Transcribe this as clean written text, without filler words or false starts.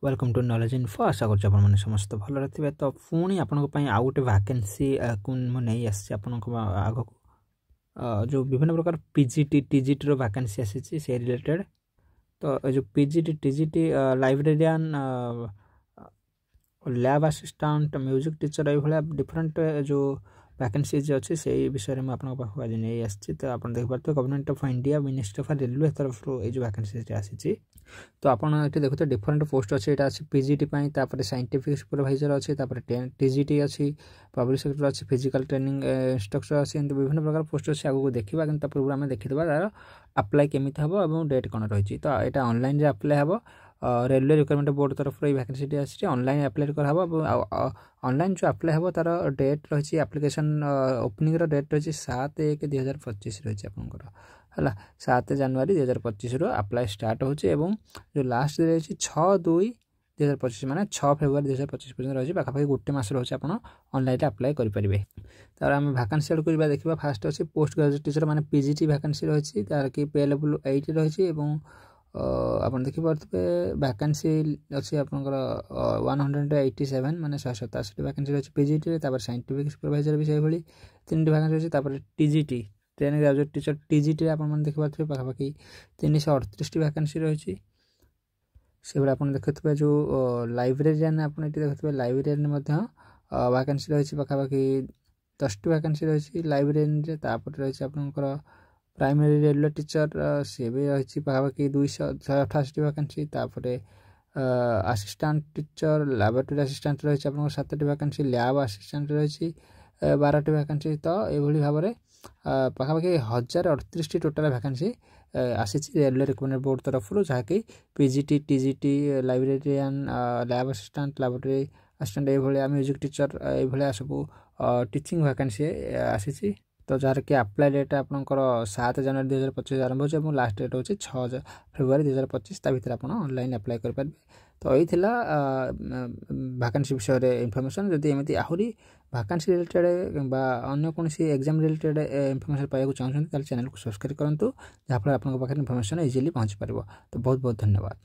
Welcome to knowledge info. आशा कर समस्त भल थे। तो पुणी आपण आउ गोटे वैकेंसी को नहीं आसी आग जो विभिन्न प्रकार पीजीटी टीजीटी रो वैकेंसी आसी से रिलेटेड। तो जो PGT TGT librarian lab assistant music teacher ये डिफरेंट जो वैकेंसीज अच्छी से विषय में आपको पास आज नहीं आसी। तो आप देखिए government of India ministry of railway तरफ ये वैकेंसी आसी। तो आपड़ ये देखते डिफरेंट पोस्ट अच्छे यहाँ अच्छी पीजीटी साइंटिफिक सुपरवाइजर अच्छी टीजीटी अच्छी पब्लिक सेक्टर अच्छी फिजिकल ट्रेनिंग इंस्ट्रक्टर अच्छी विभिन्न प्रकार पोस्ट अच्छे आगे देखा कि पूर्व आम देखीदा तार अप्लाई केमी हम और डेट कौन रही। तो यहाँ ऑनलाइन अप्लाई हम रेलवे रिक्वायरमेंट बोर्ड तरफ ये वैकेंसी आसी ऑनलाइन अप्लाई कर ऑनलाइन जो अप्लाई हम तार डेट रही एप्लिकेशन ओपनिंग डेट रही 7/1/2025 रही आपंकर है 7 जनवरी 2025 अप्लाई स्टार्ट हो जो लास्ट रही 6/2/2025 माने 6 फेब्रुआरी 2025 पर्यटन रही पाखापाखि गोटे मस रही आप ऑनलाइन अप्लाई करेंगे। तार आम वैकेंसी आड़ को देखा फास्ट अच्छी पोस्ट ग्रेजुएट टीचर माने पीजीटी वैकेंसी रही तार कि पे लेवल 8 रही आप देखिपे वैकेंसी अच्छी आपंकर 187 माने 187 वैकेंसी रही पीजीटी साइंटिफिक सुपरवाइजर भी से 3टी वैकेंसी रही TGT training graduate teacher TGT आप देखिपे पाखापाखि 338 वैकेंसी रही से आप देखुए जो लाइब्रेरियन आप देखुए लाइब्रेरियन वैकेंसी रही पाखापाखि 10टी वैकेंसी रही लाइब्रेरियन रही आपंकर प्राइमरी रेलवे टीचर सी भी रही पाखापाखि 288 vacancy assistant teacher laboratory assistant रही आप 7टी वैकेंसी लैब असिस्टेंट रही 12टी वैकेंसी। तो ये भाव में पाखापाखि 1038 टोटाल वैकेंसी आसी रेलवे रिक्वायरमेंट बोर्ड तरफ जहाँकि PGT TGT librarian lab assistant laboratory assistant ये म्यूजिक टीचर ये सब टीचिंग वैकेंसी आसी। तो जार कि अप्लाई डेट आपंकर 7 जनवरी 2025 आरंभ हो लास्ट डेट हो 6 फेब्रुआरी 2025 भर आप ऑनलाइन अप्लाई करेंगे। तो यही वैकेंसी विषय इनफर्मेशन जदि एमती आहरी वैकेंसी रिलेटेड अन्य कौन एग्जाम रिलेटेड इनफर्मेशन पाइबा चाहते चैनल को सब्सक्राइब करूँ जहाँफल आप इनफर्मेशन इजिली पहुँची पार। तो बहुत बहुत धन्यवाद।